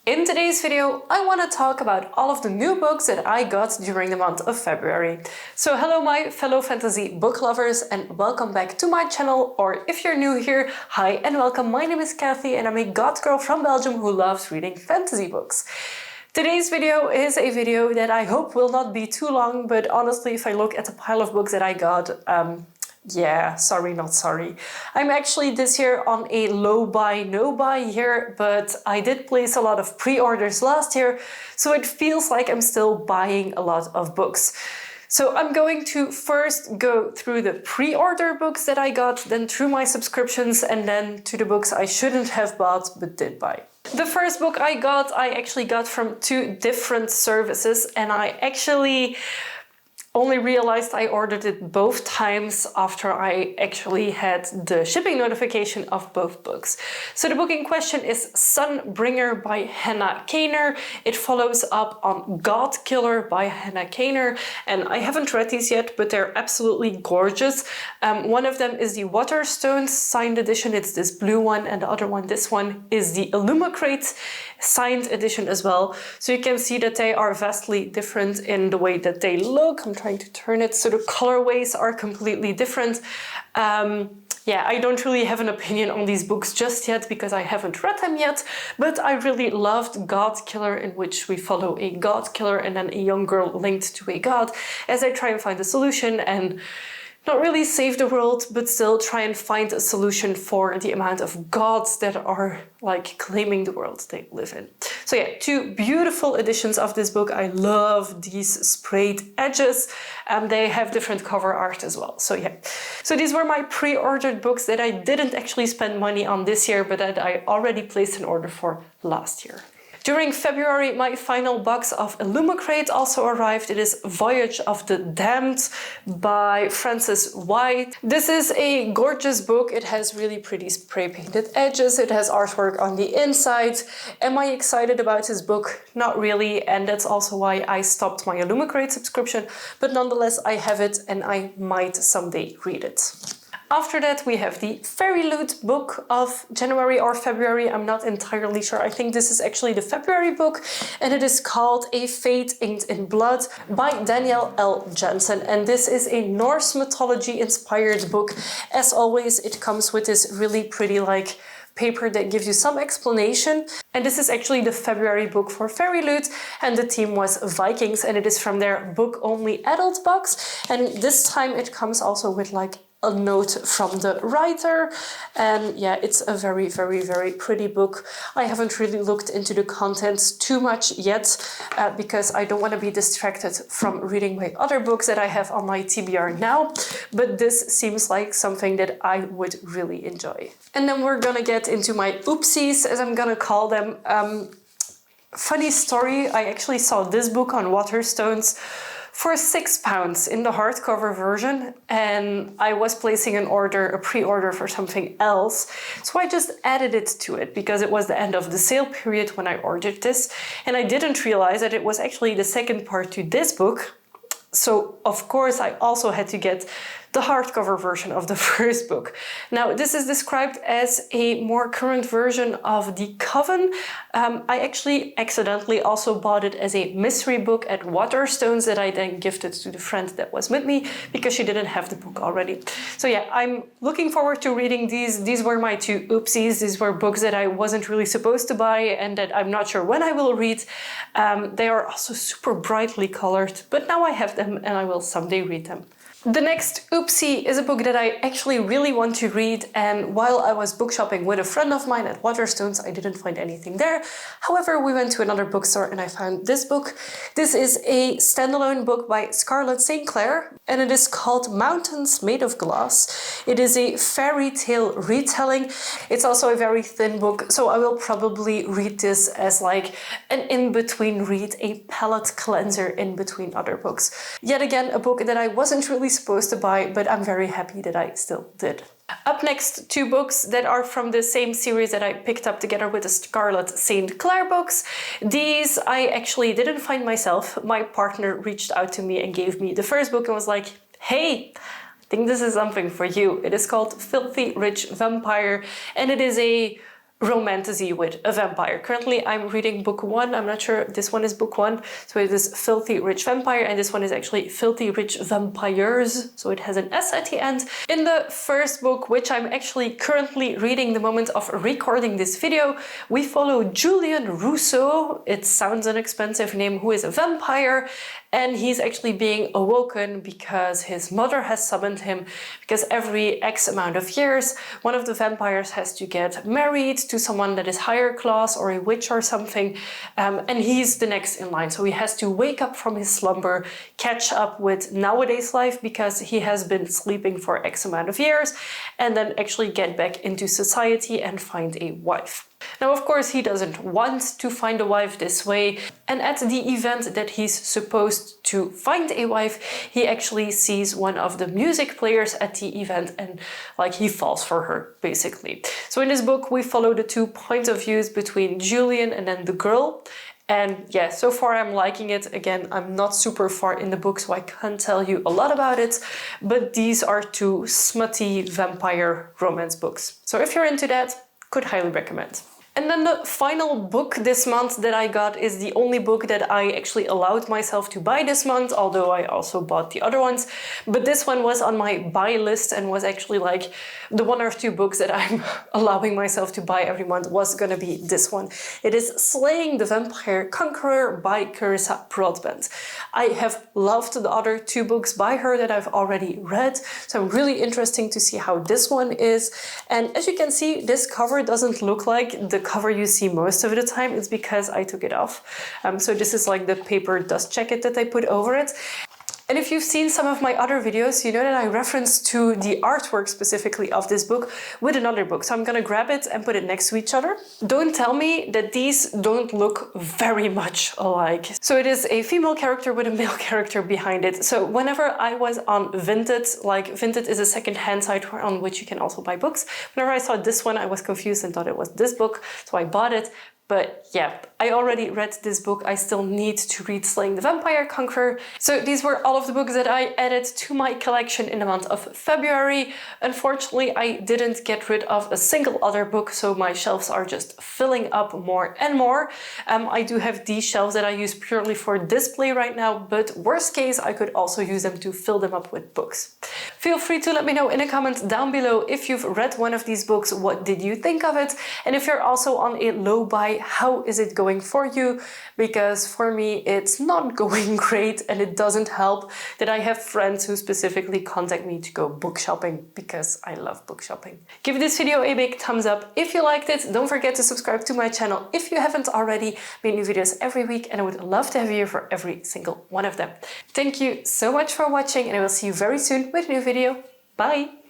In today's video, I want to talk about all of the new books that I got during the month of February. So hello my fellow fantasy book lovers and welcome back to my channel, or if you're new here, hi and welcome. My name is Kathy and I'm a goth girl from Belgium who loves reading fantasy books. Today's video is a video that I hope will not be too long, but honestly if I look at the pile of books that I got, yeah, sorry, not sorry. I'm actually this year on a low buy, no buy year, but I did place a lot of pre-orders last year, so it feels like I'm still buying a lot of books. So I'm going to first go through the pre-order books that I got, then through my subscriptions, and then to the books I shouldn't have bought but did buy. The first book I actually got from two different services, and I actually only realized I ordered it both times after I actually had the shipping notification of both books. So the book in question is Sunbringer by Hannah Kaner. It follows up on God Killer by Hannah Kaner, and I haven't read these yet, but they're absolutely gorgeous. One of them is the Waterstones signed edition, it's this blue one, and the other one, this one, is the Illumicrate signed edition as well. So you can see that they are vastly different in the way that they look. I'm trying to turn it so the colorways are completely different. Yeah, I don't really have an opinion on these books just yet because I haven't read them yet, but I really loved God Killer, in which we follow a God killer and then a young girl linked to a god as they try and find a solution and not really save the world, but still try and find a solution for the amount of gods that are like claiming the world they live in. So yeah, two beautiful editions of this book. I love these sprayed edges, and they have different cover art as well. So yeah, so these were my pre-ordered books that I didn't actually spend money on this year, but that I already placed an order for last year. During February, my final box of Illumicrate also arrived. It is Voyage of the Damned by Frances White. This is a gorgeous book. It has really pretty spray painted edges. It has artwork on the inside. Am I excited about this book? Not really, and that's also why I stopped my Illumicrate subscription, but nonetheless I have it and I might someday read it. After that, we have the Fairyloot book of January or February, I'm not entirely sure. I think this is actually the February book, and it is called A Fate Inked in Blood by Danielle L. Jensen. And this is a Norse mythology inspired book. As always, it comes with this really pretty like paper that gives you some explanation. And this is actually the February book for Fairyloot, and the theme was Vikings, and it is from their book-only adult box. And this time it comes also with like a note from the writer, and yeah, it's a very, very, very pretty book. I haven't really looked into the contents too much yet because I don't want to be distracted from reading my other books that I have on my TBR now, but this seems like something that I would really enjoy. And then we're gonna get into my oopsies, as I'm gonna call them. Funny story, I actually saw this book on Waterstones for £6 in the hardcover version, and I was placing an order, a pre-order for something else. So I just added it to it because it was the end of the sale period when I ordered this, and I didn't realize that it was actually the second part to this book. So of course I also had to get the hardcover version of the first book. Now this is described as a more current version of the Coven. I actually accidentally also bought it as a mystery book at Waterstones that I then gifted to the friend that was with me because she didn't have the book already. So yeah, I'm looking forward to reading these. These were my two oopsies. These were books that I wasn't really supposed to buy and that I'm not sure when I will read. They are also super brightly colored, but now I have them and I will someday read them. The next oopsie is a book that I actually really want to read, and while I was book shopping with a friend of mine at Waterstones, I didn't find anything there. However, we went to another bookstore and I found this book. This is a standalone book by Scarlet St Clair, and it is called Mountains Made of Glass. It is a fairy tale retelling. It's also a very thin book, so I will probably read this as like an in-between read, a palate cleanser in between other books. Yet again, a book that I wasn't really supposed to buy, but I'm very happy that I still did. Up next, two books that are from the same series that I picked up together with the Scarlet St Clair books. These I actually didn't find myself. My partner reached out to me and gave me the first book and was like, hey, I think this is something for you. It is called Filthy Rich Vampire, and it is a romantasy with a vampire. Currently I'm reading book 1, I'm not sure if this one is book 1, so it is Filthy Rich Vampire, and this one is actually Filthy Rich Vampires, so it has an S at the end. In the first book, which I'm actually currently reading the moment of recording this video, we follow Julian Rousseau, it sounds an expensive name, who is a vampire, and he's actually being awoken because his mother has summoned him, because every X amount of years one of the vampires has to get married to someone that is higher class or a witch or something, and he's the next in line. So he has to wake up from his slumber, catch up with nowadays life because he has been sleeping for X amount of years, and then actually get back into society and find a wife. Now, of course, he doesn't want to find a wife this way, and at the event that he's supposed to find a wife, he actually sees one of the music players at the event and like he falls for her, basically. So in this book, we follow the two points of views between Julian and then the girl. And yeah, so far I'm liking it. Again, I'm not super far in the book, so I can't tell you a lot about it, but these are two smutty vampire romance books. So if you're into that, could highly recommend. And then the final book this month that I got is the only book that I actually allowed myself to buy this month, although I also bought the other ones. But this one was on my buy list and was actually like the one or two books that I'm allowing myself to buy every month was gonna be this one. It is Slaying the Vampire Conqueror by Carissa Broadbent. I have loved the other two books by her that I've already read, so I'm really interested to see how this one is. And as you can see, this cover doesn't look like the cover you see most of the time. It's because I took it off. So this is like the paper dust jacket that I put over it. And if you've seen some of my other videos, you know that I reference to the artwork specifically of this book with another book. So I'm gonna grab it and put it next to each other. Don't tell me that these don't look very much alike. So it is a female character with a male character behind it. So whenever I was on Vinted, like Vinted is a second-hand site on which you can also buy books. Whenever I saw this one, I was confused and thought it was this book, so I bought it. But yeah, I already read this book. I still need to read Slaying the Vampire Conqueror. So these were all of the books that I added to my collection in the month of February. Unfortunately, I didn't get rid of a single other book, so my shelves are just filling up more and more. I do have these shelves that I use purely for display right now, but worst case, I could also use them to fill them up with books. Feel free to let me know in a comment down below if you've read one of these books, what did you think of it? And if you're also on a low buy, how is it going for you? Because for me, it's not going great, and it doesn't help that I have friends who specifically contact me to go book shopping because I love book shopping. Give this video a big thumbs up if you liked it. Don't forget to subscribe to my channel if you haven't already. I make new videos every week, and I would love to have you here for every single one of them. Thank you so much for watching, and I will see you very soon with a new video. Bye!